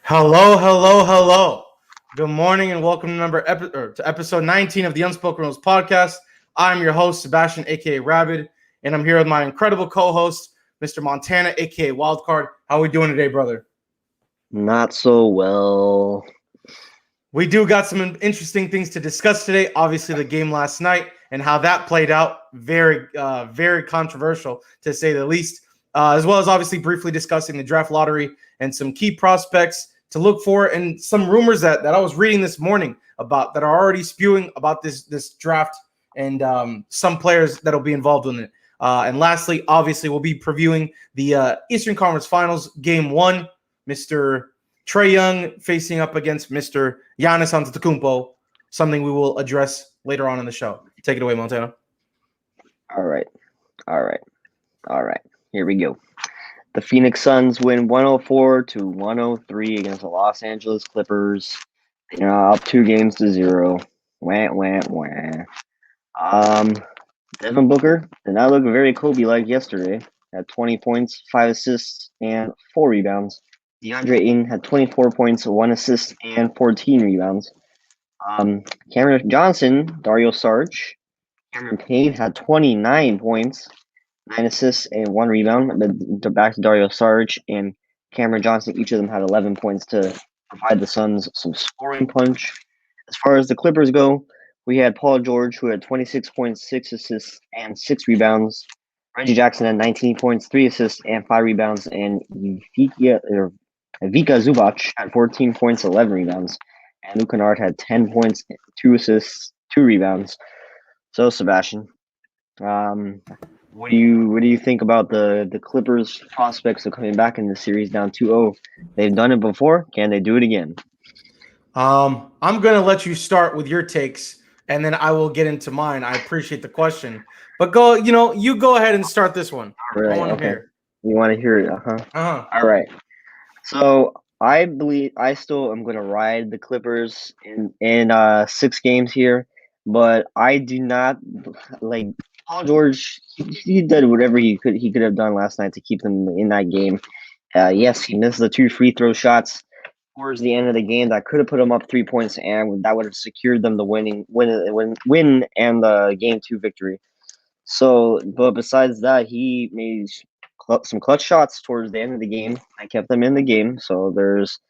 Hello, hello, hello. Good morning and welcome to episode 19 of the Unspoken podcast. I'm your host, Sebastian, aka Rabid, and I'm here with my incredible co-host, Mr. Montana, aka Wildcard. How are we doing today, brother? Not so well. We do got some interesting things to discuss today. Obviously, the game last night and how that played out, very controversial to say the least. As well as obviously briefly discussing the draft lottery and some key prospects to look for, and some rumors that I was reading this morning about that are already spewing about this draft and some players that'll be involved in it. And lastly, obviously, we'll be previewing the Eastern Conference Finals Game 1, Mr. Trae Young facing up against Mr. Giannis Antetokounmpo, something we will address later on in the show. Take it away, Montana. All right. Here we go. The Phoenix Suns win 104-103 against the Los Angeles Clippers. They're up 2-0. Devin Booker did not look very Kobe-like yesterday. Had 20 points, 5 assists, and 4 rebounds. DeAndre Ayton had 24 points, 1 assist, and 14 rebounds. Cameron Johnson, Dario Saric, Cameron Payne had 29 points, 9 assists, and 1 rebound. But back to Dario Saric and Cameron Johnson, each of them had 11 points to provide the Suns some scoring punch. As far as the Clippers go, we had Paul George, who had 26 points, 6 assists, and 6 rebounds. Reggie Jackson had 19 points, 3 assists, and 5 rebounds. And Vika Zubac had 14 points, 11 rebounds. And Luke Kennard had 10 points, 2 assists, 2 rebounds. So, Sebastian, what do you think about the Clippers' prospects of coming back in the series down 2-0? They've done it before. Can they do it again? I'm going to let you start with your takes, and then I will get into mine. I appreciate the question. But you go ahead and start this one. All right, I want to okay. hear. You want to hear it, huh? Uh-huh. All right. So I believe I still am going to ride the Clippers in 6 games here, but I do not like Paul George. He did whatever he could have done last night to keep them in that game. Yes, he missed the 2 free throw shots towards the end of the game that could have put him up 3 points, and that would have secured them the win and the game 2 victory. So, but besides that, he made some clutch shots towards the end of the game. I kept them in the game. So there's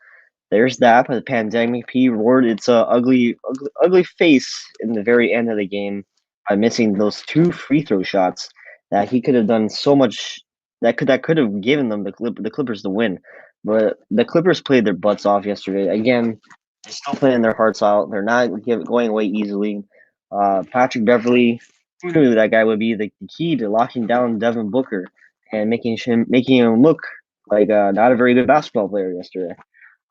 that. But the pandemic, he roared its ugly face in the very end of the game by missing those 2 free throw shots that he could have done so much that could have given them the Clippers the win. But the Clippers played their butts off yesterday. Again, they're still playing their hearts out. They're not going away easily. Patrick Beverly, who knew that guy would be the key to locking down Devin Booker and making him look like not a very good basketball player yesterday.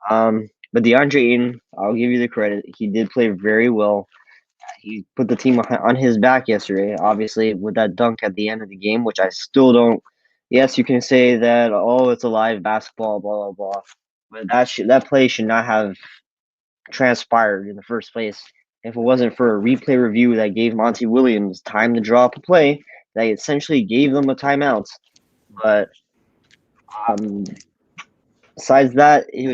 But DeAndre Ayton, I'll give you the credit. He did play very well. He put the team on his back yesterday, obviously, with that dunk at the end of the game, which I still don't. Yes, you can say that, oh, it's a live basketball, blah, blah, blah. But that play should not have transpired in the first place. If it wasn't for a replay review that gave Monty Williams time to draw up a play, that essentially gave them a timeout. But besides that, it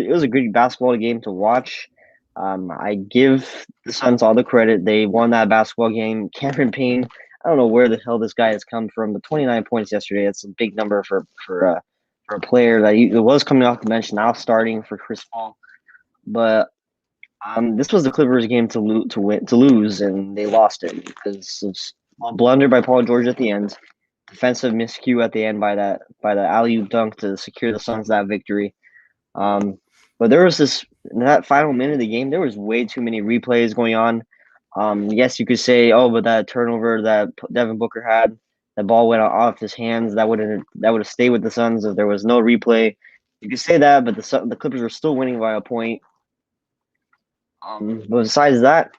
was a good basketball game to watch. I give the Suns all the credit. They won that basketball game. Cameron Payne, I don't know where the hell this guy has come from, but 29 points yesterday. That's a big number for a player that was coming off the bench, now starting for Chris Paul. But this was the Clippers' game to lose, and they lost it because of a blunder by Paul George at the end, defensive miscue at the end by the alley-oop dunk to secure the Suns that victory. But there was in that final minute of the game, there was way too many replays going on. Yes, you could say, oh, but that turnover that Devin Booker had, the ball went off his hands. That would have stayed with the Suns if there was no replay. You could say that, but the Clippers were still winning by a point. But besides that,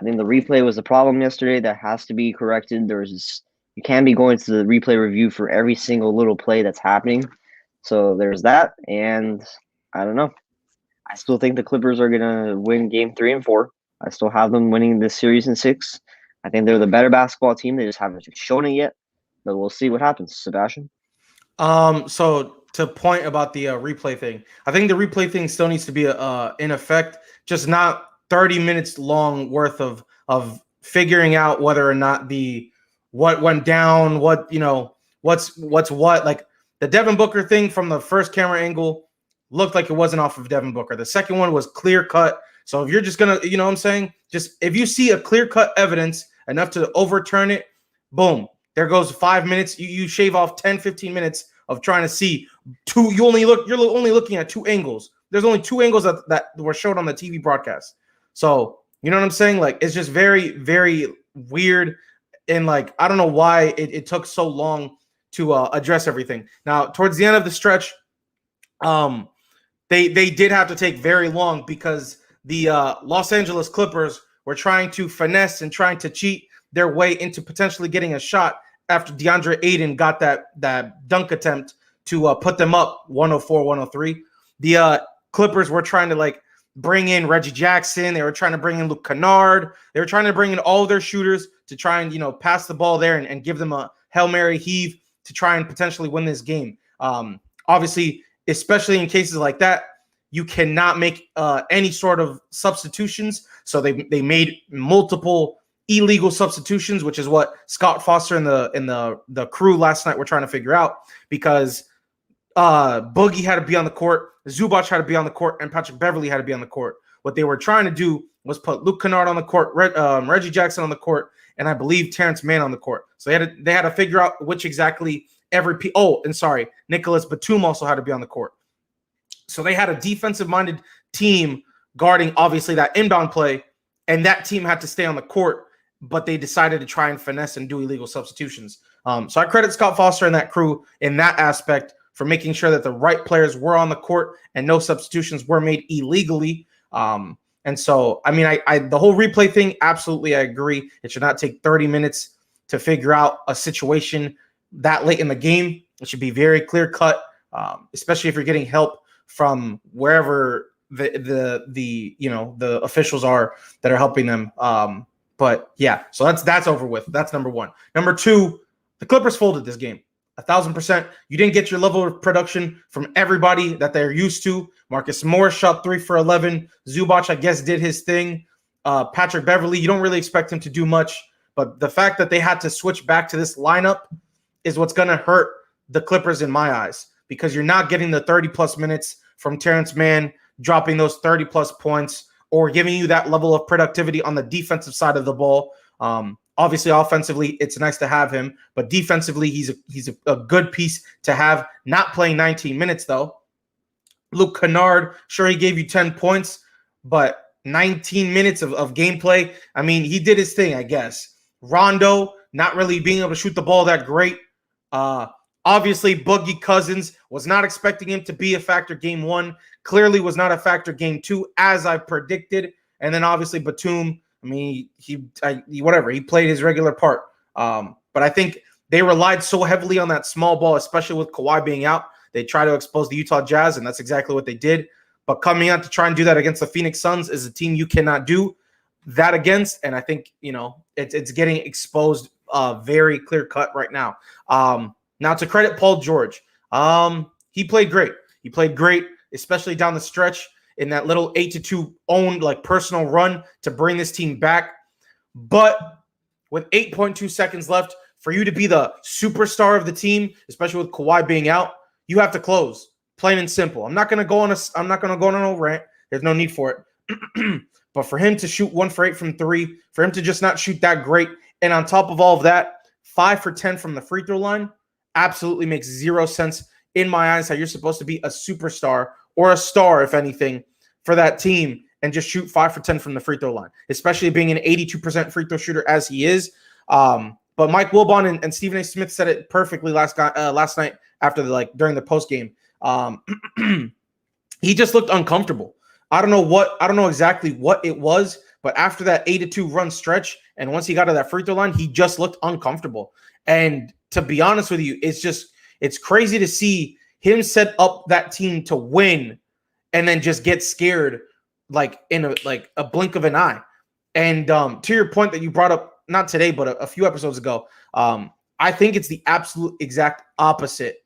I think the replay was the problem yesterday. That has to be corrected. You can't be going to the replay review for every single little play that's happening. So there's that, and I don't know. I still think the Clippers are gonna win Game 3 and 4. I still have them winning this series in 6. I think they're the better basketball team. They just haven't shown it yet, but we'll see what happens. Sebastian. So to point about the replay thing. I think the replay thing still needs to be in effect, just not 30 minutes long worth of figuring out whether or not what went down, what's what. Like the Devin Booker thing from the first camera angle looked like it wasn't off of Devin Booker. The second one was clear cut. So if you're just gonna, you know what I'm saying, just if you see a clear cut evidence enough to overturn it, boom, there goes 5 minutes. You shave off 10, 15 minutes of trying to see two. You're only looking at two angles. There's only two angles that were showed on the TV broadcast. So you know what I'm saying? Like it's just very, very weird. And like, I don't know why it took so long to address everything. Now, towards the end of the stretch, they did have to take very long because the Los Angeles Clippers were trying to finesse and trying to cheat their way into potentially getting a shot after DeAndre Ayton got that dunk attempt to put them up 104-103. The Clippers were trying to like bring in Reggie Jackson. They were trying to bring in Luke Kennard. They were trying to bring in all their shooters to try and, pass the ball there and give them a Hail Mary heave to try and potentially win this game. Obviously, especially in cases like that, you cannot make any sort of substitutions. So they made multiple illegal substitutions, which is what Scott Foster and the crew last night were trying to figure out, because Boogie had to be on the court, Zubac had to be on the court, and Patrick Beverley had to be on the court. What they were trying to do was put Luke Kennard on the court, Reggie Jackson on the court, and I believe Terrence Mann on the court. So they had to figure out which exactly Nicholas Batum also had to be on the court. So they had a defensive-minded team guarding, obviously, that inbound play, and that team had to stay on the court, but they decided to try and finesse and do illegal substitutions. So I credit Scott Foster and that crew in that aspect for making sure that the right players were on the court and no substitutions were made illegally. And so, I mean, I the whole replay thing, absolutely, I agree. It should not take 30 minutes to figure out a situation that late in the game. It should be very clear cut, especially if you're getting help from wherever the officials are that are helping them. But yeah, so that's over with. That's number one. Number two, the Clippers folded this game 1,000%. You didn't get your level of production from everybody that they're used to. Marcus Morris shot 3 for 11. Zubac, I guess, did his thing. Patrick Beverley, you don't really expect him to do much, but the fact that they had to switch back to this lineup is what's going to hurt the Clippers in my eyes, because you're not getting the 30-plus minutes from Terrence Mann dropping those 30-plus points or giving you that level of productivity on the defensive side of the ball. Obviously, offensively, it's nice to have him, but defensively, he's a good piece to have. Not playing 19 minutes, though. Luke Kennard, sure, he gave you 10 points, but 19 minutes of gameplay, I mean, he did his thing, I guess. Rondo, not really being able to shoot the ball that great. Obviously, Boogie Cousins, was not expecting him to be a factor game one. Clearly was not a factor game two, as I predicted. And then obviously Batum, I mean, he played his regular part. But I think they relied so heavily on that small ball, especially with Kawhi being out. They try to expose the Utah Jazz, and that's exactly what they did. But coming out to try and do that against the Phoenix Suns is a team you cannot do that against. And I think, it's getting exposed very clear cut right now. Now, to credit Paul George, he played great. He played great, especially down the stretch in that little 8-2 owned personal run to bring this team back. But with 8.2 seconds left, for you to be the superstar of the team, especially with Kawhi being out, you have to close. Plain and simple. I'm not going to go on a rant. There's no need for it. But for him to shoot 1 for 8 from 3, for him to just not shoot that great, and on top of all of that, 5 for 10 from the free throw line, absolutely makes zero sense in my eyes how you're supposed to be a superstar or a star, if anything, for that team and just shoot 5 for 10 from the free throw line, especially being an 82% free throw shooter as he is. But Mike Wilbon and Stephen A. Smith said it perfectly last night after during the post game. He just looked uncomfortable. I don't know exactly what it was, but after that 8-2 run stretch, and once he got to that free throw line, he just looked uncomfortable. And to be honest with you, it's crazy to see him set up that team to win and then just get scared in a blink of an eye. And to your point that you brought up, not today, but a few episodes ago, I think it's the absolute exact opposite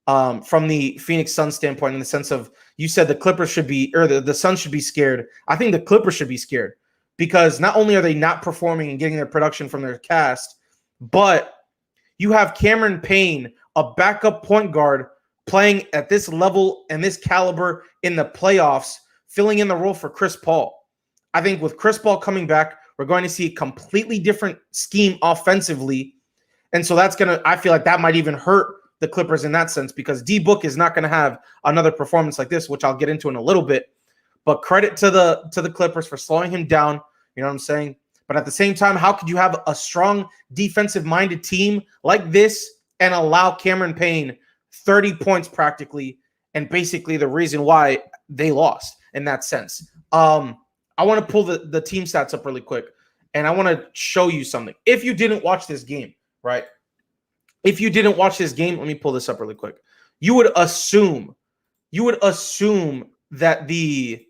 from the Phoenix Suns standpoint, in the sense of you said the Clippers should be, or the Suns should be scared. I think the Clippers should be scared because not only are they not performing and getting their production from their cast, but you have Cameron Payne, a backup point guard, playing at this level and this caliber in the playoffs, filling in the role for Chris Paul. I think with Chris Paul coming back, we're going to see a completely different scheme offensively. And so I feel like that might even hurt the Clippers in that sense, because D-Book is not going to have another performance like this, which I'll get into in a little bit. But credit to the Clippers for slowing him down. You know what I'm saying? But at the same time, how could you have a strong defensive-minded team like this and allow Cameron Payne 30 points practically, and basically the reason why they lost in that sense? I want to pull the team stats up really quick, and I want to show you something. If you didn't watch this game, right? If you didn't watch this game, let me pull this up really quick. You would assume that the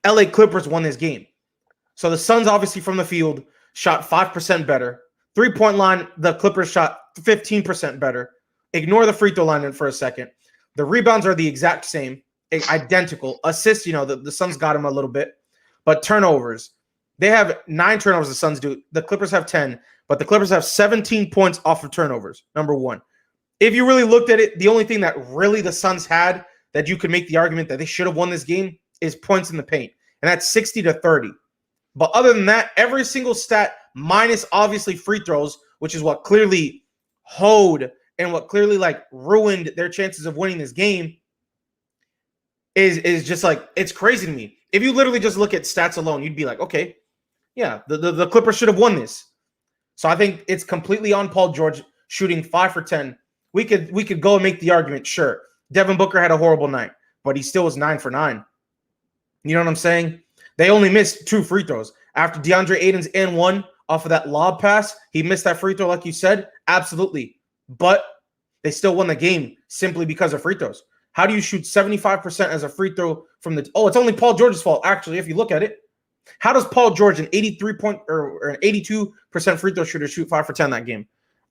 LA Clippers won this game. So the Suns, obviously from the field, shot 5% better. 3-point line, the Clippers shot 15% better. Ignore the free throw line for a second. The rebounds are the exact same, identical. Assists, the Suns got them a little bit. But turnovers, they have 9 turnovers, the Suns do. The Clippers have 10, but the Clippers have 17 points off of turnovers, number one. If you really looked at it, the only thing that really the Suns had that you could make the argument that they should have won this game is points in the paint, and that's 60-30. But other than that, every single stat, minus obviously free throws, which is what clearly hoed and what clearly ruined their chances of winning this game, is just it's crazy to me. If you literally just look at stats alone, you'd be like, okay, yeah, the Clippers should have won this. So I think it's completely on Paul George shooting 5 for 10. We could go and make the argument, sure. Devin Booker had a horrible night, but he still was 9 for 9. You know what I'm saying? They only missed 2 free throws. After DeAndre Ayton's and one off of that lob pass, he missed that free throw like you said. Absolutely. But they still won the game simply because of free throws. How do you shoot 75% as a free throw from the – it's only Paul George's fault, actually, if you look at it. How does Paul George, an 83-point or an 82% free throw shooter, shoot 5 for 10 that game?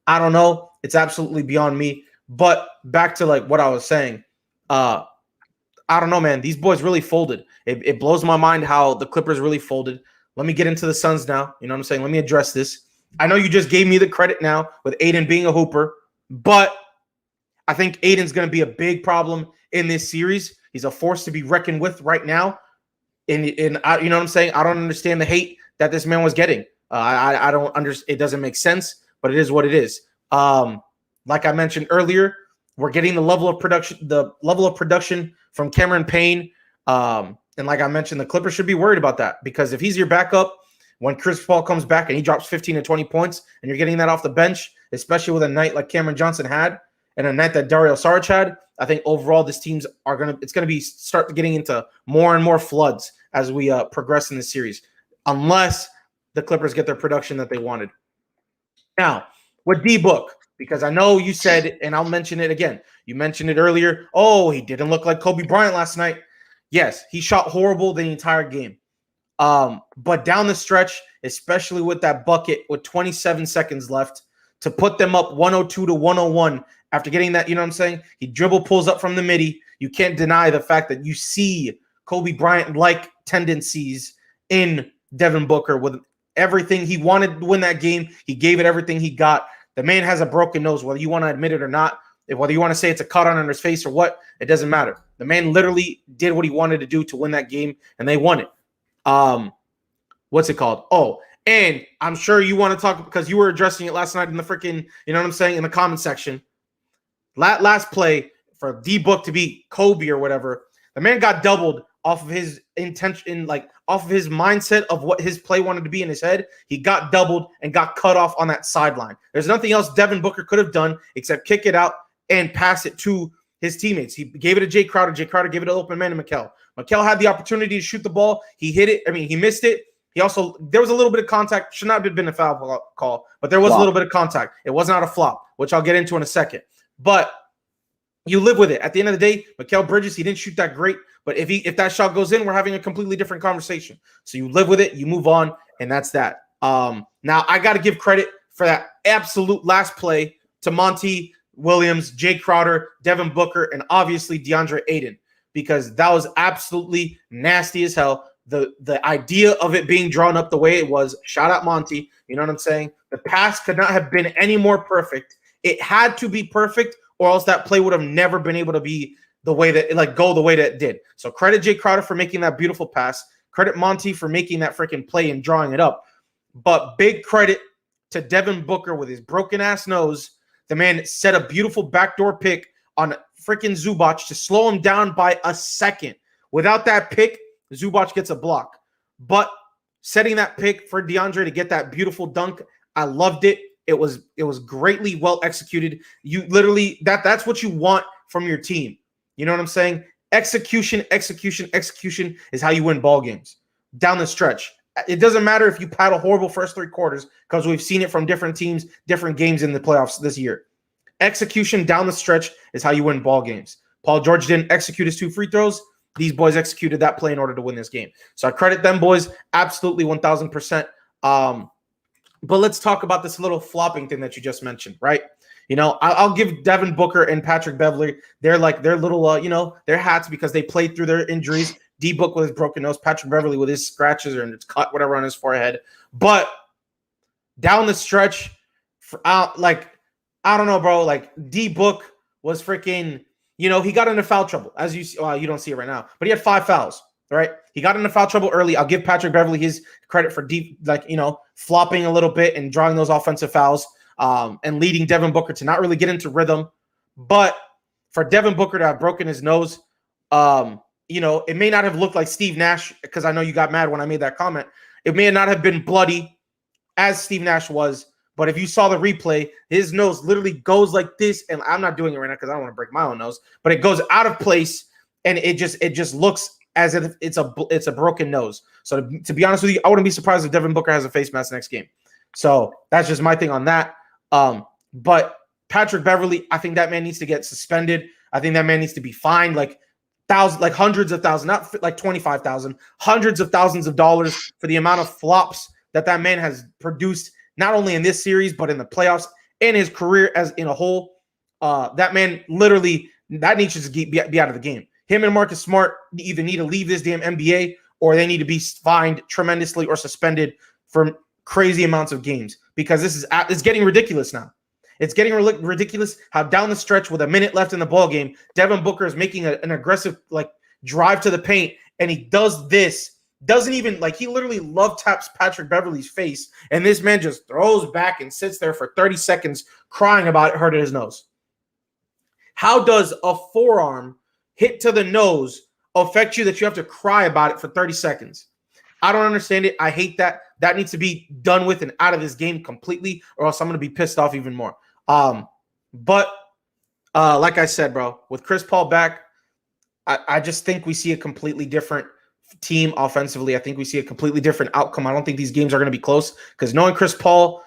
I don't know. It's absolutely beyond me. But back to what I was saying, I don't know, man. These boys really folded. It blows my mind how the Clippers really folded. Let me get into the Suns now. You know what I'm saying? Let me address this. I know you just gave me the credit now with Ayton being a hooper, but I think Ayton's going to be a big problem in this series. He's a force to be reckoned with right now. And you know what I'm saying? I don't understand the hate that this man was getting. I don't understand. It doesn't make sense, but it is what it is. Like I mentioned earlier, we're getting the level of production from Cameron Payne. And like I mentioned, the Clippers should be worried about that, because if he's your backup when Chris Paul comes back and he drops 15 to 20 points and you're getting that off the bench, especially with a night like Cameron Johnson had and a night that Dario Saric had, I think overall this team's start getting into more and more floods as we progress in the series, unless the Clippers get their production that they wanted. Now, with D-Book, because I know you said, and I'll mention it again, you mentioned it earlier, he didn't look like Kobe Bryant last night. Yes, he shot horrible the entire game. But down the stretch, especially with that bucket with 27 seconds left to put them up 102-101 after getting that, you know what I'm saying? He dribble pulls up from the midi. You can't deny the fact that you see Kobe Bryant-like tendencies in Devin Booker with everything he wanted to win that game. He gave it everything he got. The man has a broken nose, whether you want to admit it or not. Whether you want to say it's a cut on his face or what, it doesn't matter. The man literally did what he wanted to do to win that game, and they won it. What's it called? And I'm sure you want to talk, because you were addressing it last night in the freaking, in the comment section. Last play for D-Book to beat Kobe or whatever, the man got doubled off of his intention, off of his mindset of what his play wanted to be in his head. He got doubled and got cut off on that sideline. There's nothing else Devin Booker could have done except kick it out and pass it to his teammates. He gave it to Jay Crowder. Jay Crowder gave it to open man to Mikal. Mikal had the opportunity to shoot the ball. He hit it. He missed it. There was a little bit of contact. Should not have been a foul call, but there was a little bit of contact. It was not a flop, which I'll get into in a second. But you live with it. At the end of the day, Mikal Bridges, he didn't shoot that great, but if that shot goes in, we're having a completely different conversation. So you live with it, you move on, and that's that. Now I got to give credit for that absolute last play to Monty Williams, Jay Crowder, Devin Booker, and obviously DeAndre Ayton, because that was absolutely nasty as hell. The idea of it being drawn up the way it was, shout out Monty, you know what I'm saying? The pass could not have been any more perfect. It had to be perfect, or else that play would have never been able to be the way that go the way that it did. So credit Jay Crowder for making that beautiful pass. Credit Monty for making that freaking play and drawing it up. But big credit to Devin Booker with his broken ass nose. The man set a beautiful backdoor pick on freaking Zubac to slow him down by a second. Without that pick, Zubac gets a block. But setting that pick for DeAndre to get that beautiful dunk, I loved it. It was greatly well executed. You literally that's what you want from your team. You know what I'm saying? Execution is how you win ball games down the stretch. It doesn't matter if you had a horrible first 3 quarters, because we've seen it from different teams, different games in the playoffs this year. Execution down the stretch is how you win ball games. Paul George didn't execute his 2 free throws. These boys executed that play in order to win this game. So I credit them boys absolutely 1,000%. But let's talk about this little flopping thing that you just mentioned, right? You know, I'll give Devin Booker and Patrick Beverley their little, their hats, because they played through their injuries. D-Book with his broken nose, Patrick Beverley with his scratches or it's cut, whatever, on his forehead. But down the stretch, I don't know, bro. Like, D-Book was freaking, he got into foul trouble. As you see, you don't see it right now, but he had 5 fouls, right? He got into foul trouble early. I'll give Patrick Beverley his credit for flopping a little bit and drawing those offensive fouls, and leading Devin Booker to not really get into rhythm. But for Devin Booker to have broken his nose, it may not have looked like Steve Nash, because I know you got mad when I made that comment. It may not have been bloody as Steve Nash was, but if you saw the replay, his nose literally goes like this, and I'm not doing it right now because I don't want to break my own nose, but it goes out of place, and it just looks as if it's a broken nose. So to be honest with you, I wouldn't be surprised if Devin Booker has a face mask next game. So that's just my thing on that. But Patrick Beverley, I think that man needs to get suspended. I think that man needs to be fined hundreds of thousands, not like 25,000, hundreds of thousands of dollars for the amount of flops that man has produced, not only in this series, but in the playoffs and his career as in a whole. That man literally, that needs to just be out of the game. Him and Marcus Smart either need to leave this damn NBA, or they need to be fined tremendously or suspended for crazy amounts of games, because it's getting ridiculous now. It's getting ridiculous how down the stretch with a minute left in the ball game, Devin Booker is making an aggressive drive to the paint, and he does this. Doesn't even he literally love taps Patrick Beverley's face, and this man just throws back and sits there for 30 seconds crying about it hurting his nose. How does a forearm hit to the nose affect you that you have to cry about it for 30 seconds? I don't understand it. I hate that. That needs to be done with and out of this game completely, or else I'm going to be pissed off even more. But like I said, bro, with Chris Paul back, I just think we see a completely different team offensively. I think we see a completely different outcome. I don't think these games are going to be close, because knowing Chris Paul,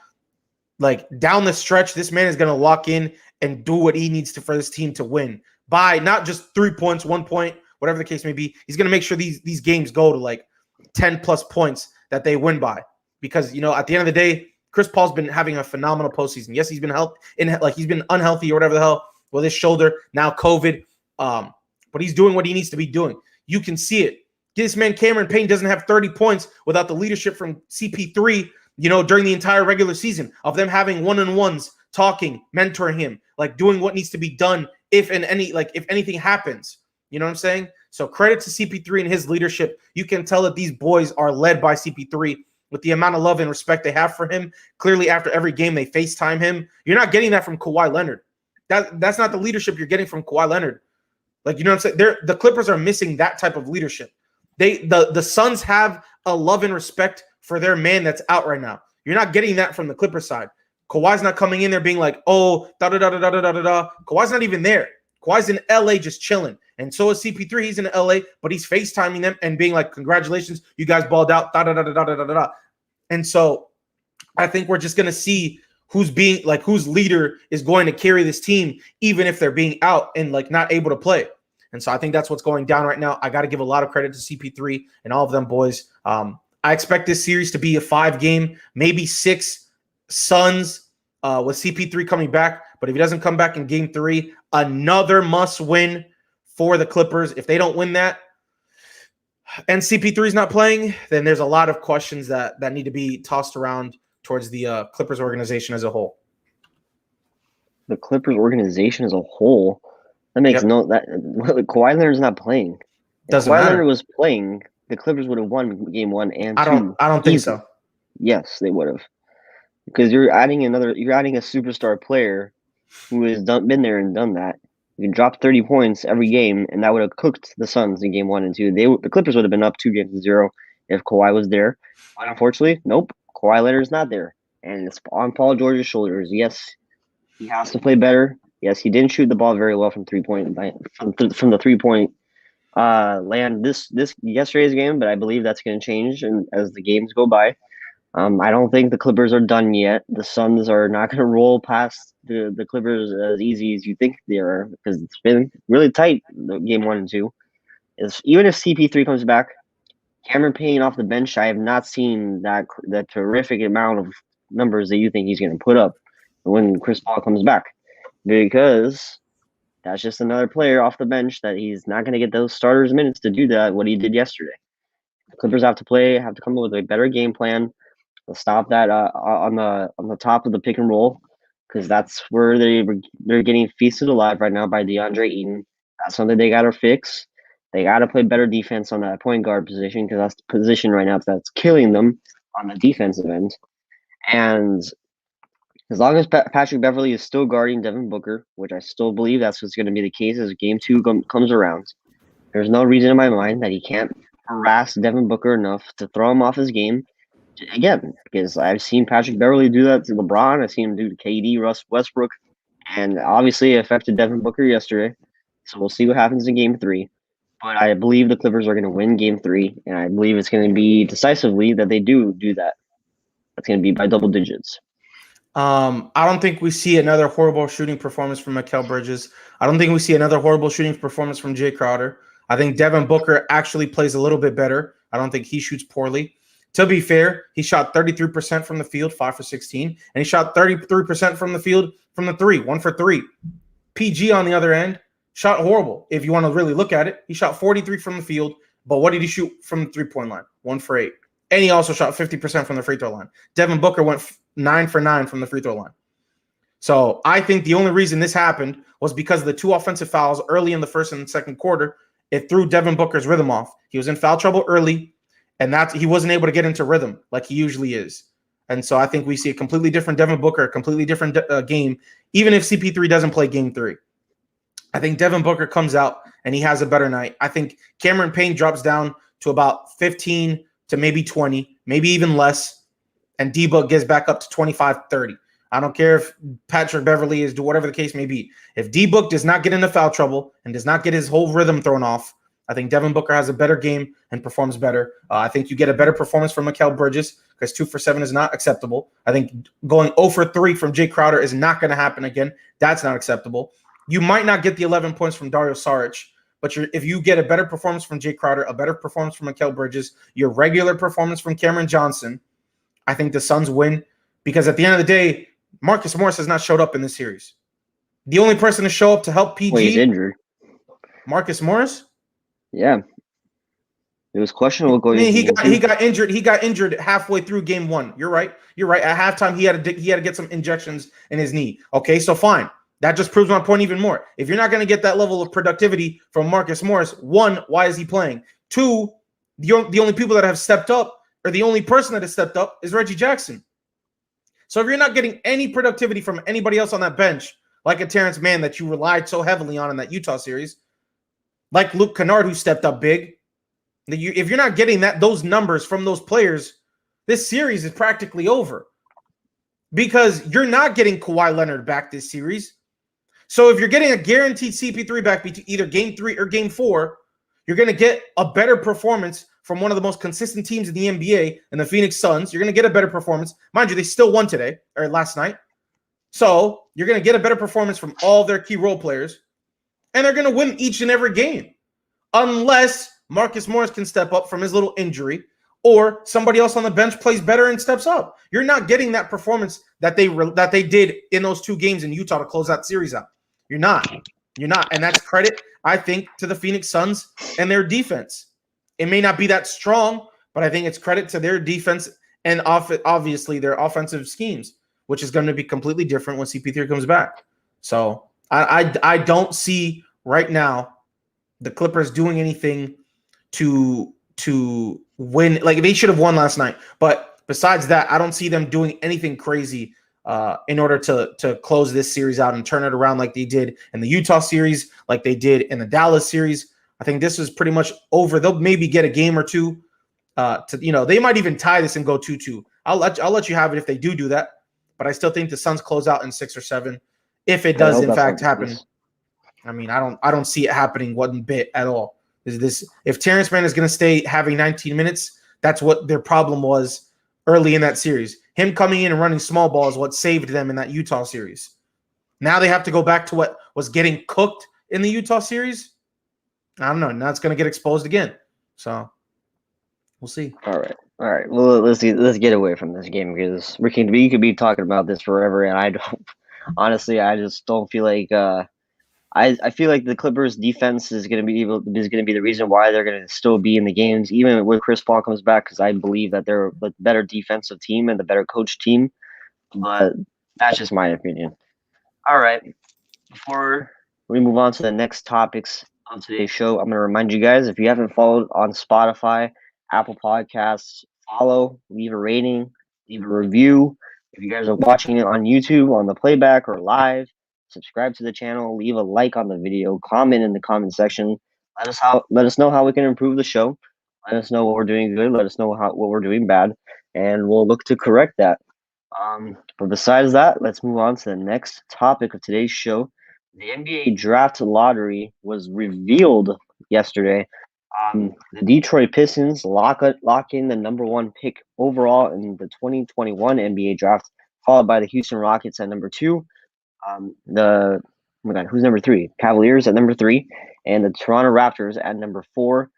down the stretch, this man is going to lock in and do what he needs to for this team to win by not just 3 points, 1 point, whatever the case may be. He's going to make sure these games go to 10 plus points that they win by, because at the end of the day, Chris Paul's been having a phenomenal postseason. Yes, he's been he's been unhealthy or whatever the hell with his shoulder, now COVID, but he's doing what he needs to be doing. You can see it. This man Cameron Payne doesn't have 30 points without the leadership from CP3, during the entire regular season, of them having one-on-ones, talking, mentoring him, doing what needs to be done if anything happens. You know what I'm saying? So credit to CP3 and his leadership. You can tell that these boys are led by CP3 with the amount of love and respect they have for him. Clearly, after every game, they FaceTime him. You're not getting that from Kawhi Leonard. That's not the leadership you're getting from Kawhi Leonard. You know what I'm saying? The Clippers are missing that type of leadership. The Suns have a love and respect for their man that's out right now. You're not getting that from the Clippers side. Kawhi's not coming in there being like, oh, da-da-da-da-da-da-da-da. Kawhi's not even there. Kawhi's in LA just chilling. And so is CP3. He's in LA, but he's FaceTiming them and being like, congratulations, you guys balled out, da-da-da-da-da-da-da. And so I think we're just going to see whose leader is going to carry this team, even if they're being out and not able to play. And so I think that's what's going down right now. I got to give a lot of credit to CP3 and all of them boys. I expect this series to be a 5-game, maybe 6 Suns with CP3 coming back. But if he doesn't come back in game 3, another must win for the Clippers. If they don't win that and CP3 is not playing, then there's a lot of questions that need to be tossed around towards the Clippers organization as a whole. The Clippers organization as a whole? That makes Kawhi Leonard's not playing. If Doesn't Kawhi matter. Leonard was playing, the Clippers would have won game 1 and 2. I don't think so. Yes, they would have. Because you're adding a superstar player who has been there and done that. You can drop 30 points every game, and that would have cooked the Suns in game 1 and 2. The Clippers would have been up 2-0 if Kawhi was there. But unfortunately, nope. Kawhi Leonard's not there, and it's on Paul George's shoulders. Yes, he has to play better. Yes, he didn't shoot the ball very well from 3-point from the 3-point land this yesterday's game, but I believe that's going to change and as the games go by. I don't think the Clippers are done yet. The Suns are not going to roll past the Clippers as easy as you think they are because it's been really tight. Game 1 and 2 even if CP3 comes back, Cameron Payne off the bench, I have not seen that terrific amount of numbers that you think he's going to put up when Chris Paul comes back, because that's just another player off the bench that he's not going to get those starters minutes to do what he did yesterday. The Clippers have to come up with a better game plan. They'll stop that on the top of the pick and roll, because that's where they're getting feasted alive right now by DeAndre Ayton. That's something they got to fix. They got to play better defense on that point guard position, because that's the position right now that's killing them on the defensive end. And as long as Patrick Beverley is still guarding Devin Booker, which I still believe that's what's going to be the case as game 2 comes around, there's no reason in my mind that he can't harass Devin Booker enough to throw him off his game. Again, because I've seen Patrick Beverley do that to LeBron. I've seen him do to KD, Russ Westbrook, and obviously it affected Devin Booker yesterday. So we'll see what happens in game 3. But I believe the Clippers are going to win game 3, and I believe it's going to be decisively that they do that. That's going to be by double digits. I don't think we see another horrible shooting performance from Mikal Bridges. I don't think we see another horrible shooting performance from Jay Crowder. I think Devin Booker actually plays a little bit better. I don't think he shoots poorly. To be fair, he shot 33% from the field, 5 for 16, and he shot 33% from the field from the 3, 1 for 3. PG on the other end shot horrible. If you want to really look at it, he shot 43 from the field, but what did he shoot from the 3-point line? 1 for 8. And he also shot 50% from the free throw line. Devin Booker went 9 for 9 from the free throw line. So I think the only reason this happened was because of the 2 offensive fouls early in the first and second quarter. It threw Devin Booker's rhythm off. He was in foul trouble early, and he wasn't able to get into rhythm like he usually is. And so I think we see a completely different Devin Booker, a completely different game, even if CP3 doesn't play game 3. I think Devin Booker comes out and he has a better night. I think Cameron Payne drops down to about 15 to maybe 20, maybe even less, and D-Book gets back up to 25, 30. I don't care if Patrick Beverley is, do whatever the case may be. If D-Book does not get into foul trouble and does not get his whole rhythm thrown off, I think Devin Booker has a better game and performs better. I think you get a better performance from Mikal Bridges, because 2 for 7 is not acceptable. I think going 0 for 3 from Jay Crowder is not going to happen again. That's not acceptable. You might not get the 11 points from Dario Saric, but if you get a better performance from Jay Crowder, a better performance from Mikal Bridges, your regular performance from Cameron Johnson, I think the Suns win, because at the end of the day, Marcus Morris has not showed up in this series. The only person to show up to help PG. Well, he's injured. Marcus Morris? Yeah. It was questionable going. He got injured. He got injured halfway through game 1. You're right. At halftime, he had to get some injections in his knee. Okay, so fine. That just proves my point even more. If you're not going to get that level of productivity from Marcus Morris, 1, why is he playing? 2, the only people that have stepped up, or the only person that has stepped up, is Reggie Jackson. So if you're not getting any productivity from anybody else on that bench, like a Terrence Mann that you relied so heavily on in that Utah series, like Luke Kennard, who stepped up big, if you're not getting those numbers from those players, this series is practically over, because you're not getting Kawhi Leonard back this series. So if you're getting a guaranteed CP3 back either game 3 or game 4, you're going to get a better performance from one of the most consistent teams in the NBA and the Phoenix Suns. You're going to get a better performance. Mind you, they still won today or last night. So you're going to get a better performance from all their key role players, and they're going to win each and every game, unless Marcus Morris can step up from his little injury, or somebody else on the bench plays better and steps up. You're not getting that performance that they did in those 2 games in Utah to close that series out. You're not, and that's credit, I think, to the Phoenix Suns and their defense. It may not be that strong, but I think it's credit to their defense and obviously their offensive schemes, which is going to be completely different when CP3 comes back. So I don't see right now the Clippers doing anything to win. Like, they should have won last night, but besides that, I don't see them doing anything crazy in order to close this series out and turn it around like they did in the Utah series, like they did in the Dallas series. I think this is pretty much over. They'll maybe get a game or two. They might even tie this and go 2-2. I'll let you have it if they do that. But I still think the Suns close out in 6 or 7, if it does in fact happen. I mean, I don't see it happening one bit at all. If Terrence Mann is going to stay having 19 minutes, that's what their problem was early in that series. Him coming in and running small ball is what saved them in that Utah series. Now they have to go back to what was getting cooked in the Utah series. I don't know. Now it's going to get exposed again. So we'll see. All right. Well, let's get away from this game, because we could be talking about this forever, and I just don't feel like I feel like the Clippers defense is going to be the reason why they're going to still be in the games even when Chris Paul comes back, because I believe that they're the better defensive team and the better coach team. But that's just my opinion. All right. Before we move on to the next topics on today's show, I'm going to remind you guys, if you haven't followed on Spotify, Apple Podcasts, follow, leave a rating, leave a review. If you guys are watching it on YouTube, on the playback or live, subscribe to the channel, leave a like on the video, comment in the comment section. Let us know how we can improve the show. Let us know what we're doing good. Let us know what we're doing bad, and we'll look to correct that. But besides that, let's move on to the next topic of today's show. The NBA draft lottery was revealed yesterday. The Detroit Pistons lock in the number 1 pick overall in the 2021 NBA draft, followed by the Houston Rockets at number 2. Who's number 3? Cavaliers at number 3, and the Toronto Raptors at number 4.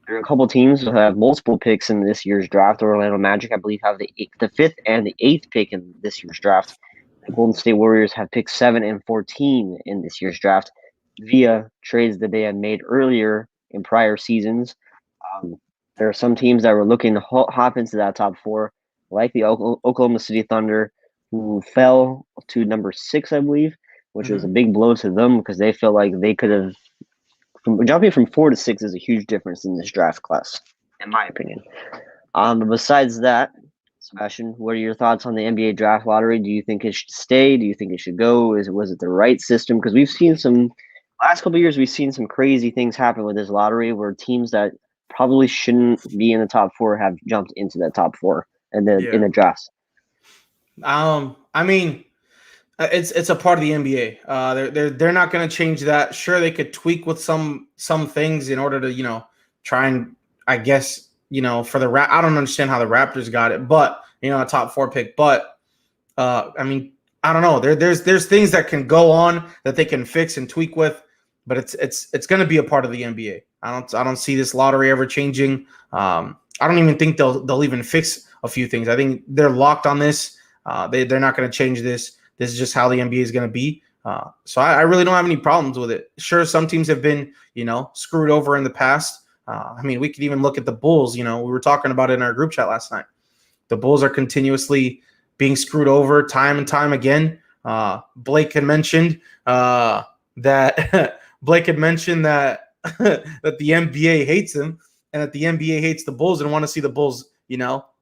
There are a couple teams that have multiple picks in this year's draft. Orlando Magic, I believe, have the 5th and the 8th pick in this year's draft. The Golden State Warriors have picked 7 and 14 in this year's draft via trades that they had made earlier in prior seasons. There are some teams that were looking to hop into that top 4, like the Oklahoma City Thunder, who fell to number 6, I believe, which was a big blow to them, because they felt like they could have jumping from 4 to 6 is a huge difference in this draft class, in my opinion. But besides that, Sebastian, what are your thoughts on the NBA draft lottery? Do you think it should stay? Do you think it should go? Was it the right system? Because last couple of years, we've seen some crazy things happen with this lottery, where teams that probably shouldn't be in the top 4 have jumped into that top 4 in the drafts. I mean, it's a part of the NBA. They're not going to change that. Sure, they could tweak with some things in order to try and, I guess, for the I don't understand how the Raptors got it, but a top 4 pick. But I mean, I don't know. There's things that can go on that they can fix and tweak with, but it's going to be a part of the NBA. I don't see this lottery ever changing. I don't even think they'll even fix a few things. I think they're locked on this. They're not going to change this. This is just how the NBA is going to be. So I really don't have any problems with it. Sure, some teams have been, screwed over in the past. I mean, we could even look at the Bulls. We were talking about it in our group chat last night. The Bulls are continuously being screwed over time and time again. Blake had mentioned that that that the NBA hates him, and that the NBA hates the Bulls and want to see the Bulls,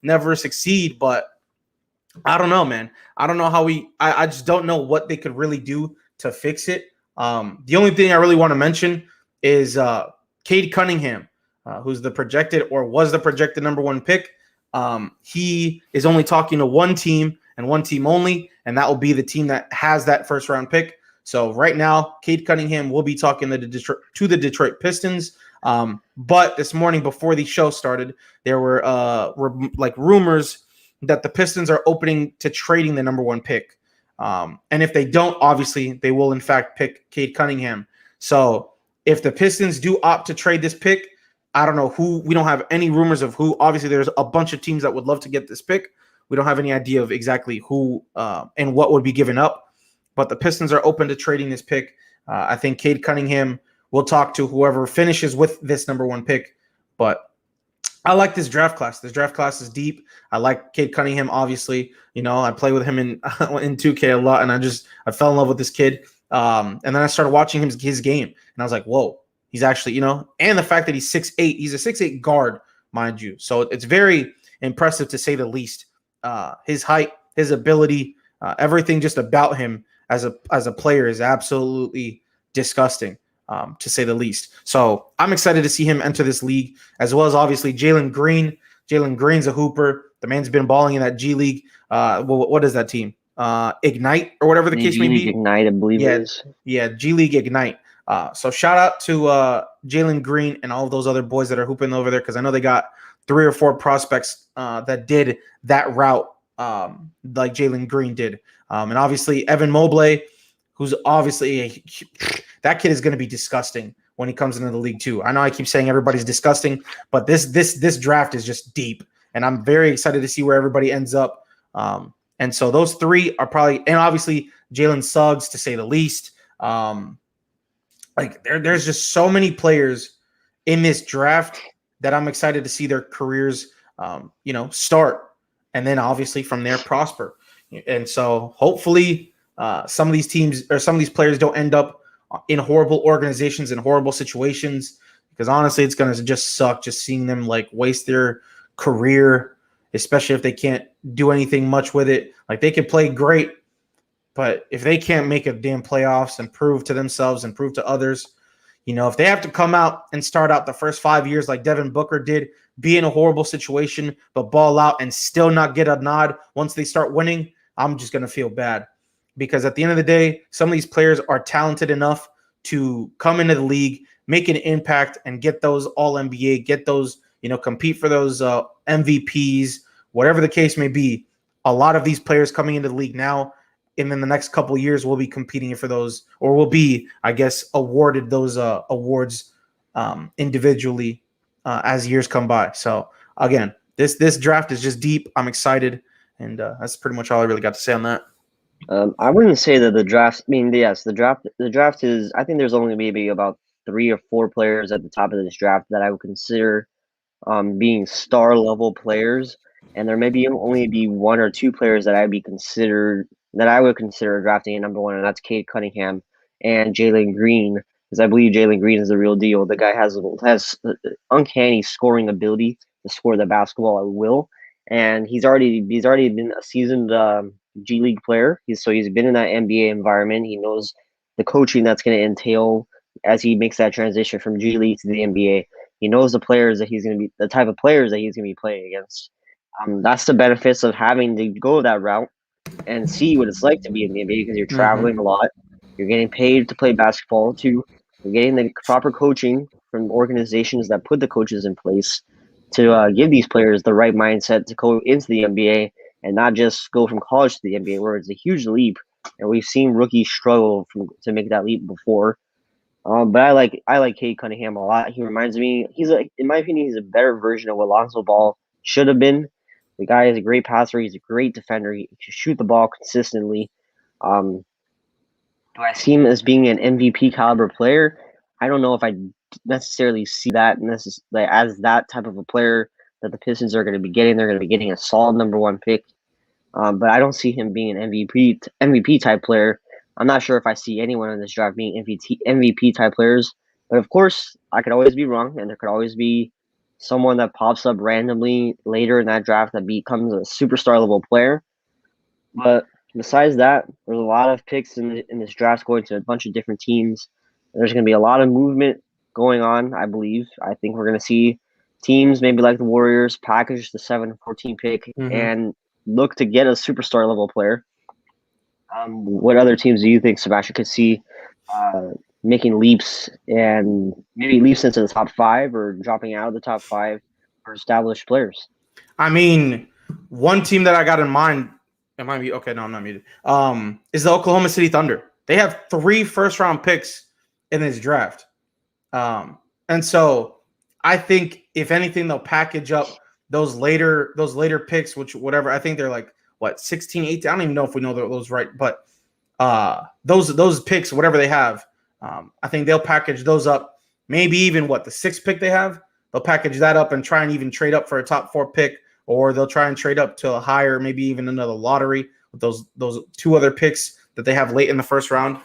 never succeed. But I don't know, man. I don't know how I just don't know what they could really do to fix it. The only thing I really want to mention is Cade Cunningham, who's was the projected number 1 pick. He is only talking to one team and one team only, and that will be the team that has that first round pick. So right now, Cade Cunningham will be talking to the Detroit Pistons. But this morning, before the show started, there were rumors that the Pistons are opening to trading the number 1 pick. And if they don't, obviously, they will in fact pick Cade Cunningham. So if the Pistons do opt to trade this pick, I don't know who. We don't have any rumors of who. Obviously, there's a bunch of teams that would love to get this pick. We don't have any idea of exactly who and what would be given up. But the Pistons are open to trading this pick. I think Cade Cunningham will talk to whoever finishes with this number 1 pick. But I like this draft class. This draft class is deep. I like Cade Cunningham, obviously. You know, I play with him in 2K a lot, and I fell in love with this kid. And then I started watching his game, and I was like, whoa, he's actually, you know, and the fact that he's 6'8", he's a 6'8" guard, mind you. So it's very impressive to say the least. His height, his ability, everything just about him as a player is absolutely disgusting, to say the least. So I'm excited to see him enter this league, as well as obviously Jalen Green. Jalen Green's a hooper. The man's been balling in that G League. What is that team? Ignite or whatever the case may be. Ignite, I believe it is. Yeah, G League Ignite. So shout out to Jalen Green and all of those other boys that are hooping over there, because I know they got 3 or 4 prospects that did that route like Jalen Green did. And obviously Evan Mobley, who's obviously that kid is going to be disgusting when he comes into the league too. I know I keep saying everybody's disgusting, but this draft is just deep, and I'm very excited to see where everybody ends up. And so those 3 are probably, and obviously Jalen Suggs, to say the least. Like there's just so many players in this draft that I'm excited to see their careers, start, and then obviously from there prosper. And so hopefully some of these teams or some of these players don't end up in horrible organizations and horrible situations, because honestly, it's going to just suck just seeing them like waste their career, especially if they can't do anything much with it. Like they can play great, but if they can't make a damn playoffs and prove to themselves and prove to others, if they have to come out and start out the first 5 years like Devin Booker did, be in a horrible situation, but ball out and still not get a nod once they start winning, I'm just going to feel bad. Because at the end of the day, some of these players are talented enough to come into the league, make an impact, and get those All-NBA, get those, compete for those MVPs, whatever the case may be. A lot of these players coming into the league now, and in the next couple of years, will be competing for those, or will be, I guess, awarded those awards individually as years come by. So again, this draft is just deep. I'm excited, and that's pretty much all I really got to say on that. I wouldn't say that the draft. I mean, yes, the draft is. I think there's only maybe about 3 or 4 players at the top of this draft that I would consider being star level players, and there may be only be 1 or 2 players that I would consider drafting at number 1, and that's Cade Cunningham and Jalen Green, because I believe Jalen Green is the real deal. The guy has uncanny scoring ability to score the basketball at will, and he's already been a seasoned G League player. He's been in that NBA environment. He knows the coaching that's going to entail as he makes that transition from G League to the NBA. He knows the type of players that he's going to be playing against. That's the benefits of having to go that route and see what it's like to be in the NBA, because you're traveling a lot. You're getting paid to play basketball too. You're getting the proper coaching from organizations that put the coaches in place to give these players the right mindset to go into the NBA and not just go from college to the NBA, where it's a huge leap. And we've seen rookies struggle to make that leap before. But I like Cade Cunningham a lot. He reminds me, in my opinion, he's a better version of what Lonzo Ball should have been. The guy is a great passer. He's a great defender. He can shoot the ball consistently. Do I see him as being an MVP caliber player? I don't know if I necessarily see that as that type of a player that the Pistons are going to be getting. They're going to be getting a solid number 1 pick. But I don't see him being an MVP type player. I'm not sure if I see anyone in this draft being MVP type players. But of course, I could always be wrong, and there could always be someone that pops up randomly later in that draft that becomes a superstar level player. But besides that, there's a lot of picks in this draft going to a bunch of different teams. There's going to be a lot of movement going on, I believe. I think we're going to see teams maybe like the Warriors package the 7-14 pick and look to get a superstar level player. What other teams do you think Sebastian could see making leaps, and maybe leaps into the top 5 or dropping out of the top 5 for established players? I mean, one team that I got in mind, it might be okay. No, I'm not muted. Is the Oklahoma City Thunder. They have 3 first-round picks in this draft, and so I think if anything, they'll package up those later picks, which whatever. I think they're like what 16, 18. I don't even know if we know those right, but those picks, whatever they have, I think they'll package those up. Maybe even what the 6th pick they have, they'll package that up and try and even trade up for a top 4 pick, or they'll try and trade up to a higher, maybe even another lottery with those 2 other picks that they have late in the first round.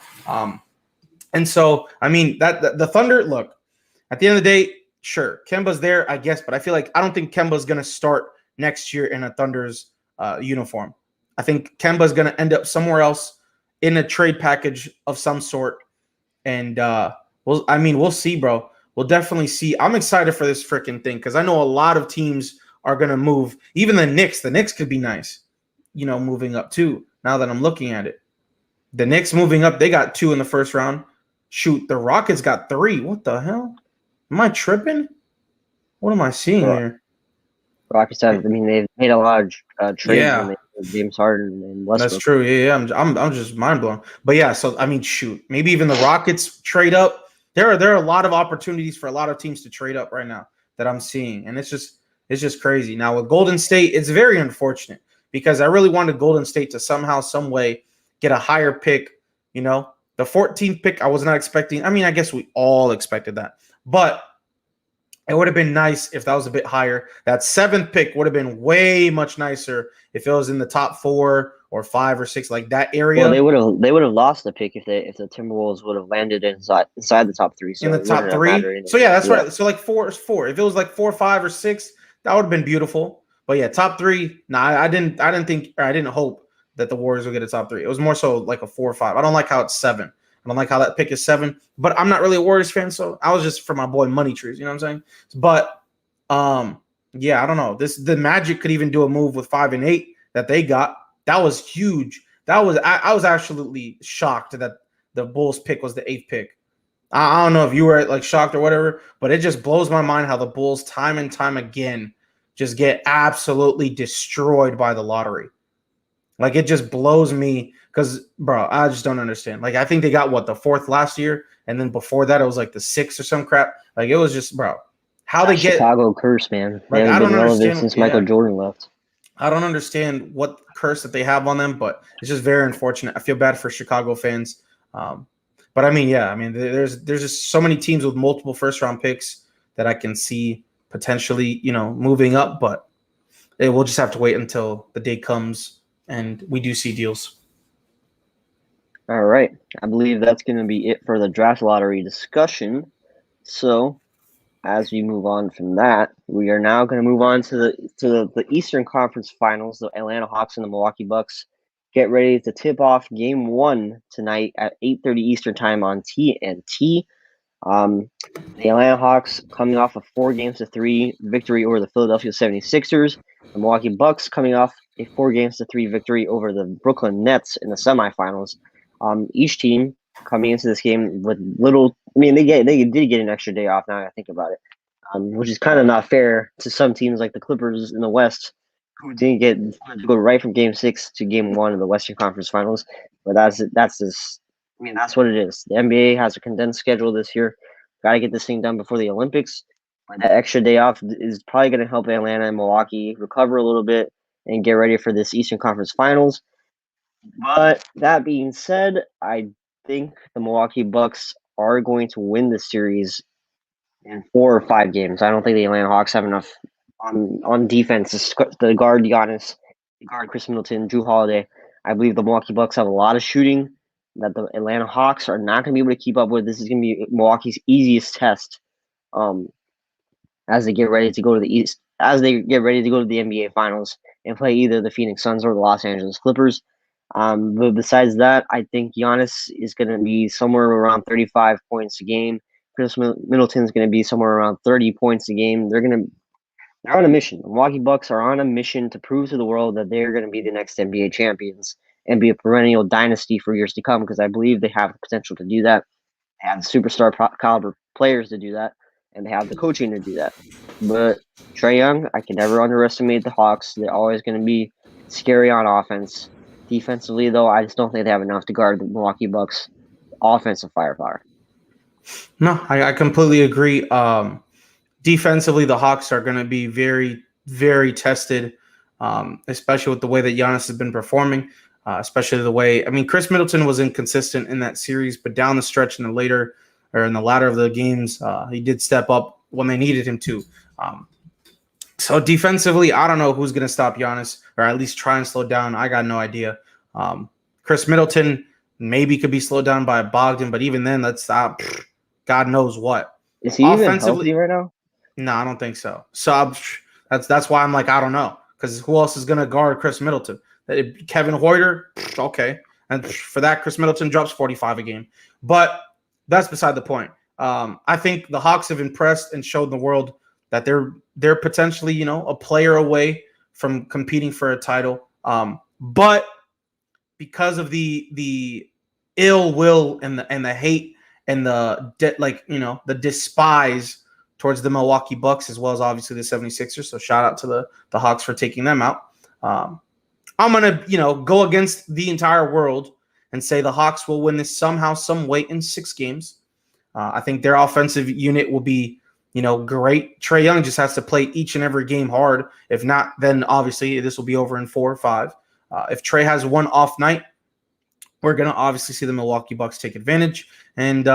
And so, I mean, that the Thunder, look, at the end of the day, sure, Kemba's there, I guess, but I don't think Kemba's going to start next year in a Thunder's uniform. I think Kemba's going to end up somewhere else in a trade package of some sort. And we'll see, bro. We'll definitely see. I'm excited for this freaking thing because I know a lot of teams are going to move. Even the Knicks could be nice, moving up too, now that I'm looking at it. The Knicks moving up, they got 2 in the first round. Shoot, the Rockets got 3. What the hell? Am I tripping? What am I seeing here? Rockets have. I mean, they've made a lot of trades. Yeah. When they James Harden and Westbrook. That's true. Yeah. I'm just mind blown. But yeah, so I mean, shoot, maybe even the Rockets trade up. There are a lot of opportunities for a lot of teams to trade up right now that I'm seeing, and it's just crazy. Now with Golden State, it's very unfortunate because I really wanted Golden State to somehow, some way get a higher pick. The 14th pick I was not expecting. I mean, I guess we all expected that, but it would have been nice if that was a bit higher. That 7th pick would have been way much nicer if it was in the top 4 or 5 or 6, like that area. Well, they would have lost the pick if the Timberwolves would have landed inside the top 3. So in the top 3. So yeah, that's right. So like 4 is 4. If it was like 4, 5, or 6, that would have been beautiful. But yeah, top 3. Nah, I didn't hope that the Warriors would get a top 3. It was more so like a 4 or 5. I don't like how it's 7. I don't like how that pick is 7, but I'm not really a Warriors fan, so I was just for my boy Money Trees, you know what I'm saying? But yeah, I don't know. The Magic could even do a move with 5 and 8 that they got. That was huge. I was absolutely shocked that the Bulls pick was the 8th pick. I don't know if you were like shocked or whatever, but it just blows my mind how the Bulls time and time again just get absolutely destroyed by the lottery. Like it just blows me because, bro, I just don't understand. Like I think they got the 4th last year, and then before that it was like the 6th or some crap. Like it was just, bro, how they get Chicago curse, man. Like, I don't understand since Michael Jordan left. I don't understand what curse that they have on them, but it's just very unfortunate. I feel bad for Chicago fans. But I mean, yeah, I mean, there's just so many teams with multiple first-round picks that I can see potentially, moving up, but we'll just have to wait until the day comes and we do see deals. All right. I believe that's going to be it for the draft lottery discussion. So, as we move on from that, we are now going to move on to the Eastern Conference Finals. The Atlanta Hawks and the Milwaukee Bucks get ready to tip off Game 1 tonight at 8:30 Eastern Time on TNT. The Atlanta Hawks coming off a 4-3 victory over the Philadelphia 76ers. The Milwaukee Bucks coming off a 4-3 victory over the Brooklyn Nets in the semifinals. Each team coming into this game with little. I mean, they did get an extra day off. Now I think about it, which is kind of not fair to some teams like the Clippers in the West, who didn't get to go right from Game 6 to Game 1 of the Western Conference Finals. But that's just. I mean, that's what it is. The NBA has a condensed schedule this year. Got to get this thing done before the Olympics. That extra day off is probably going to help Atlanta and Milwaukee recover a little bit and get ready for this Eastern Conference Finals. But that being said, I think the Milwaukee Bucks are going to win the series in 4 or 5 games. I don't think the Atlanta Hawks have enough on defense to guard Giannis, to guard Chris Middleton, Drew Holiday. I believe the Milwaukee Bucks have a lot of shooting that the Atlanta Hawks are not going to be able to keep up with. This is going to be Milwaukee's easiest test as they get ready to go to the East, as they get ready to go to the NBA Finals and play either the Phoenix Suns or the Los Angeles Clippers. But besides that, I think Giannis is going to be somewhere around 35 points a game. Chris Middleton is going to be somewhere around 30 points a game. They're on a mission. The Milwaukee Bucks are on a mission to prove to the world that they're going to be the next NBA champions and be a perennial dynasty for years to come, because I believe they have the potential to do that. They have superstar caliber players to do that, and they have the coaching to do that. But Trae Young, I can never underestimate the Hawks. They're always going to be scary on offense. Defensively, though, I just don't think they have enough to guard the Milwaukee Bucks' offensive firepower. No, I completely agree. Defensively, the Hawks are going to be very, very tested, especially with the way that Giannis has been performing, especially the way, I mean, Chris Middleton was inconsistent in that series, but down the stretch in the latter of the games, he did step up when they needed him to. So defensively, I don't know who's going to stop Giannis, or at least try and slow down. I got no idea. Chris Middleton maybe could be slowed down by Bogdan, but even then, God knows what. Is he even healthy right now? No, I don't think so. So that's why I'm like, I don't know, because who else is going to guard Chris Middleton? Kevin Huerter, okay, and for that, Chris Middleton drops 45 a game. But that's beside the point. I think the Hawks have impressed and showed the world that they're potentially, a player away from competing for a title. But because of the ill will and the hate and the despise towards the Milwaukee Bucks, as well as obviously the 76ers. So shout out to the Hawks for taking them out. I'm going to, go against the entire world and say the Hawks will win this somehow, some way in 6 games. I think their offensive unit will be, great. Trae Young just has to play each and every game hard. If not, then obviously this will be over in 4 or 5. If Trae has one off night, we're going to obviously see the Milwaukee Bucks take advantage and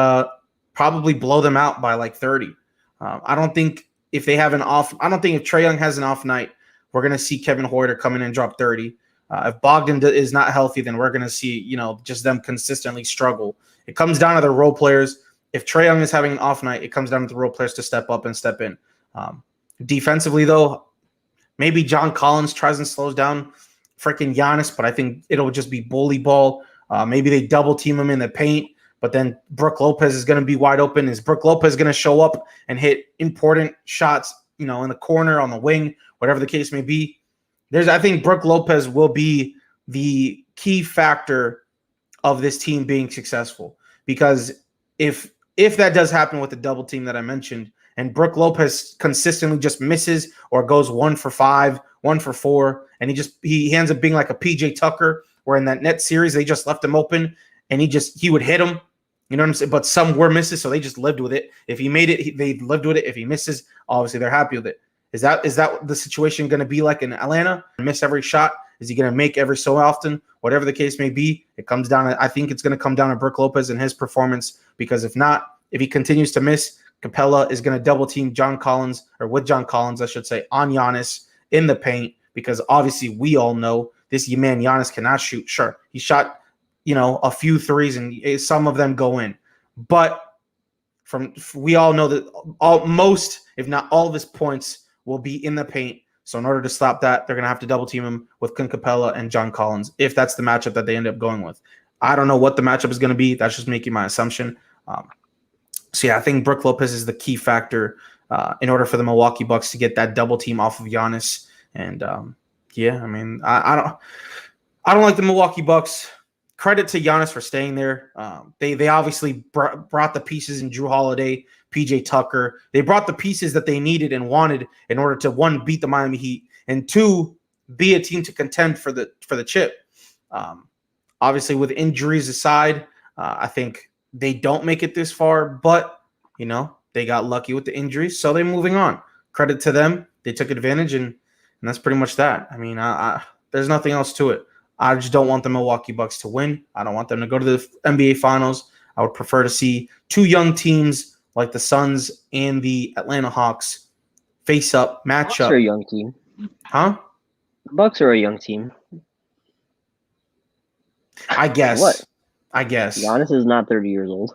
probably blow them out by like 30. I don't think if Trae Young has an off night, we're going to see Kevin Huerter come in and drop 30. If Bogdan is not healthy, then we're going to see, just them consistently struggle. It comes down to the role players. If Trae Young is having an off night, it comes down to the role players to step up and step in. Defensively, though, maybe John Collins tries and slows down freaking Giannis, but I think it'll just be bully ball. Maybe they double team him in the paint, but then Brook Lopez is going to be wide open. Is Brook Lopez going to show up and hit important shots, in the corner, on the wing, whatever the case may be? I think Brook Lopez will be the key factor of this team being successful, because if that does happen with the double team that I mentioned, and Brook Lopez consistently just misses or goes 1 for 5, 1 for 4, and he ends up being like a PJ Tucker, where in that net series they just left him open and he would hit him. You know what I'm saying? But some were misses, so they just lived with it. If he made it, they lived with it. If he misses, obviously they're happy with it. Is that the situation going to be like in Atlanta? Miss every shot? Is he going to make every so often? Whatever the case may be, I think it's going to come down to Brook Lopez and his performance, because if not, if he continues to miss, Capella is going to double team John Collins, or with John Collins, I should say, on Giannis in the paint, because obviously we all know this man Giannis cannot shoot. Sure, he shot, a few threes and some of them go in, but we all know that most, if not all of his points will be in the paint. So in order to stop that, they're going to have to double team him with Clint Capella and John Collins, if that's the matchup that they end up going with. I don't know what the matchup is going to be. That's just making my assumption. So yeah, I think Brook Lopez is the key factor in order for the Milwaukee Bucks to get that double team off of Giannis. And I don't like the Milwaukee Bucks. Credit to Giannis for staying there. They obviously brought the pieces in Jrue Holiday, PJ Tucker. They brought the pieces that they needed and wanted in order to, 1, beat the Miami Heat, and 2, be a team to contend for the chip. Obviously, with injuries aside, I think they don't make it this far, but they got lucky with the injuries, so they're moving on. Credit to them. They took advantage, and that's pretty much that. I mean, there's nothing else to it. I just don't want the Milwaukee Bucks to win. I don't want them to go to the NBA Finals. I would prefer to see 2 young teams like the Suns and the Atlanta Hawks face up, match Bucks up. Are a young team. Huh? The Bucks are a young team. I guess. What? I guess. Giannis is not 30 years old.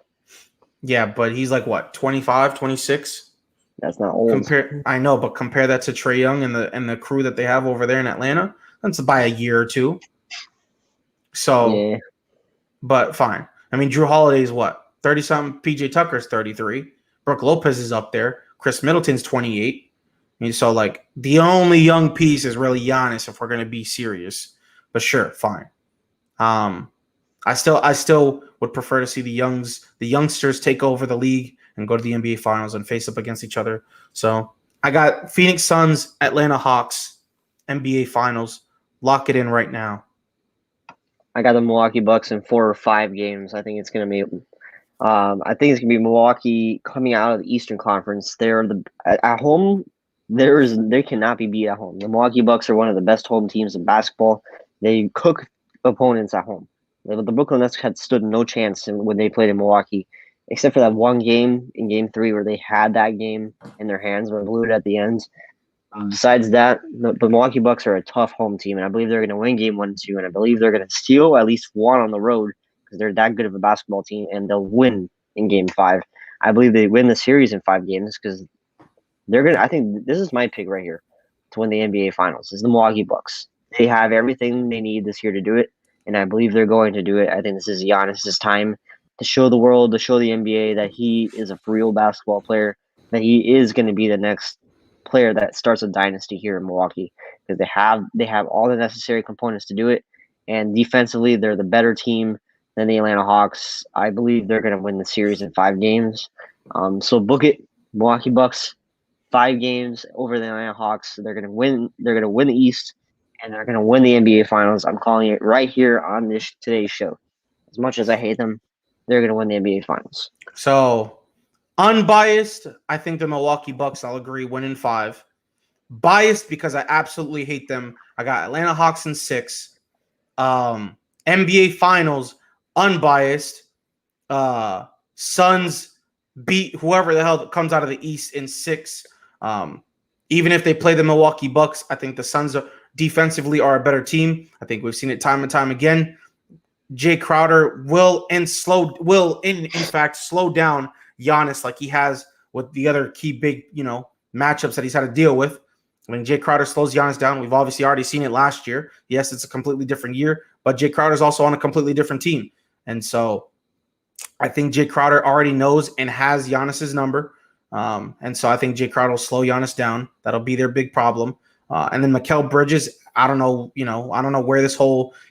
Yeah, but he's like, what, 25, 26? That's not old. I know, but compare that to Trae Young and the crew that they have over there in Atlanta. That's by a year or 2. So, yeah. But fine. I mean, Jrue Holiday is what? 30-something. PJ Tucker's 33. Brook Lopez is up there. Chris Middleton's 28. And so, the only young piece is really Giannis if we're going to be serious. But sure, fine. I still would prefer to see the youngsters take over the league and go to the NBA Finals and face up against each other. So I got Phoenix Suns, Atlanta Hawks, NBA Finals. Lock it in right now. I got the Milwaukee Bucks in 4 or 5 games. I think it's going to be I think it's gonna be Milwaukee coming out of the Eastern Conference. They're at home. They cannot be beat at home. The Milwaukee Bucks are one of the best home teams in basketball. They cook opponents at home. The Brooklyn Nets had stood no chance when they played in Milwaukee, except for that one game in Game 3 where they had that game in their hands but blew it at the end. Besides that, the Milwaukee Bucks are a tough home team, and I believe they're going to win Game 1 and 2, and I believe they're going to steal at least one on the road because they're that good of a basketball team, and they'll win in Game 5. I believe they win the series in 5 games because they're going to – I think this is my pick right here to win the NBA Finals is the Milwaukee Bucks. They have everything they need this year to do it, and I believe they're going to do it. I think this is Giannis's time to show the world, to show the NBA that he is a real basketball player, that he is going to be the next player that starts a dynasty here in Milwaukee because they have all the necessary components to do it, and defensively they're the better team than the Atlanta Hawks. I believe they're going to win the series in 5 games. So book it, Milwaukee Bucks, 5 games over the Atlanta Hawks. They're going to win. They're going to win the East, and they're going to win the NBA Finals. I'm calling it right here on today's show. As much as I hate them, they're going to win the NBA Finals. So unbiased, I think the Milwaukee Bucks, I'll agree, win in 5. Biased because I absolutely hate them. I got Atlanta Hawks in 6. NBA Finals, unbiased. Suns beat whoever the hell comes out of the East in 6. Even if they play the Milwaukee Bucks, I think the Suns defensively are a better team. I think we've seen it time and time again. Jay Crowder will in fact slow down Giannis like he has with the other key big, matchups that he's had to deal with. When Jay Crowder slows Giannis down, we've obviously already seen it last year. Yes, it's a completely different year, but Jay Crowder's also on a completely different team. And so I think Jay Crowder already knows and has Giannis's number. And so I think Jay Crowder will slow Giannis down. That'll be their big problem. And then Mikal Bridges, I don't know where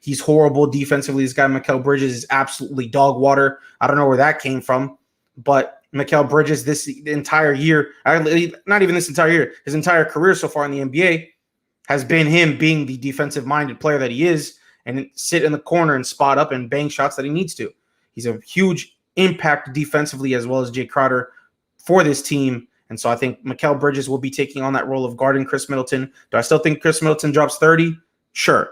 he's horrible defensively. This guy, Mikal Bridges, is absolutely dog water. I don't know where that came from. But Mikal Bridges this entire year, not even this entire year, his entire career so far in the NBA has been him being the defensive-minded player that he is and sit in the corner and spot up and bang shots that he needs to. He's a huge impact defensively as well as Jay Crowder for this team. And so I think Mikal Bridges will be taking on that role of guarding Chris Middleton. Do I still think Chris Middleton drops 30? Sure.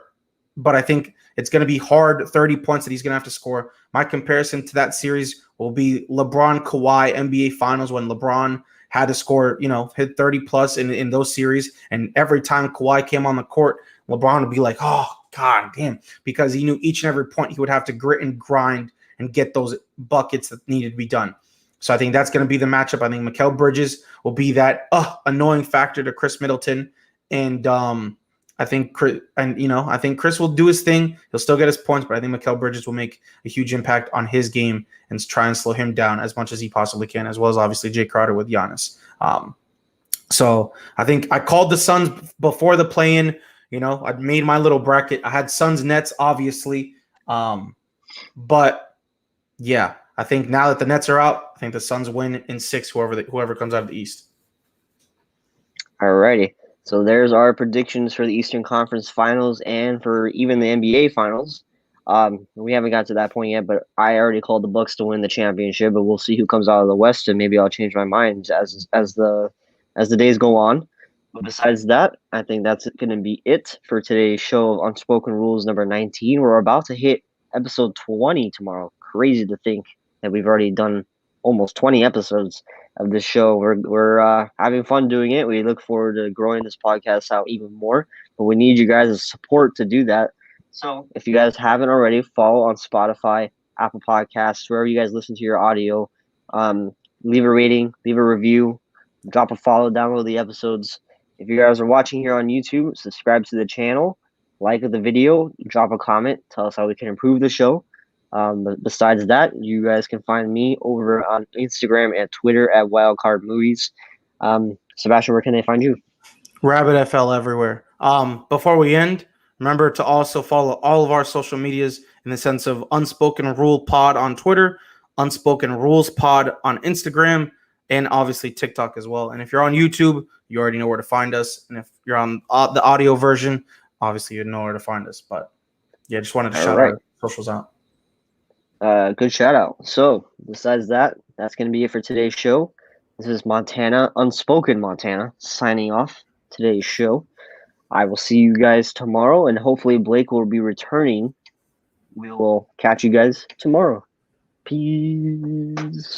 But I think it's going to be hard 30 points that he's going to have to score. My comparison to that series will be LeBron Kawhi NBA Finals when LeBron had to score, hit 30 plus in those series. And every time Kawhi came on the court, LeBron would be like, oh, God damn, because he knew each and every point he would have to grit and grind and get those buckets that needed to be done. So I think that's going to be the matchup. I think Mikal Bridges will be that annoying factor to Chris Middleton. And I think Chris will do his thing. He'll still get his points, but I think Mikal Bridges will make a huge impact on his game and try and slow him down as much as he possibly can, as well as obviously Jay Crowder with Giannis. So I think I called the Suns before the play-in. I made my little bracket. I had Suns Nets, obviously. But yeah, I think now that the Nets are out, I think the Suns win in 6, whoever comes out of the East. Alrighty. So there's our predictions for the Eastern Conference Finals and for even the NBA Finals. We haven't got to that point yet, but I already called the Bucks to win the championship, but we'll see who comes out of the West, and maybe I'll change my mind as the days go on. But besides that, I think that's going to be it for today's show of Unspoken Rules number 19. We're about to hit episode 20 tomorrow. Crazy to think that we've already done almost 20 episodes of this show. We're having fun doing it. We look forward to growing this podcast out even more, but we need you guys' support to do that. So if you guys haven't already, follow on Spotify, Apple Podcasts, wherever you guys listen to your audio. Leave a rating, leave a review, drop a follow, download the episodes. If you guys are watching here on YouTube, subscribe to the channel, like the video, drop a comment, tell us how we can improve the show. But besides that, you guys can find me over on Instagram and Twitter at WildcardMovies. Sebastian, where can they find you? Rabbit FL everywhere. Before we end, remember to also follow all of our social medias in the sense of Unspoken Rule Pod on Twitter, Unspoken Rules Pod on Instagram, and obviously TikTok as well. And if you're on YouTube, you already know where to find us. And if you're on the audio version, obviously you know where to find us. But yeah, just wanted to shout our socials out. Good shout out. So, besides that, that's going to be it for today's show. This is Montana, Unspoken Montana, signing off today's show. I will see you guys tomorrow, and hopefully Blake will be returning. We will catch you guys tomorrow. Peace.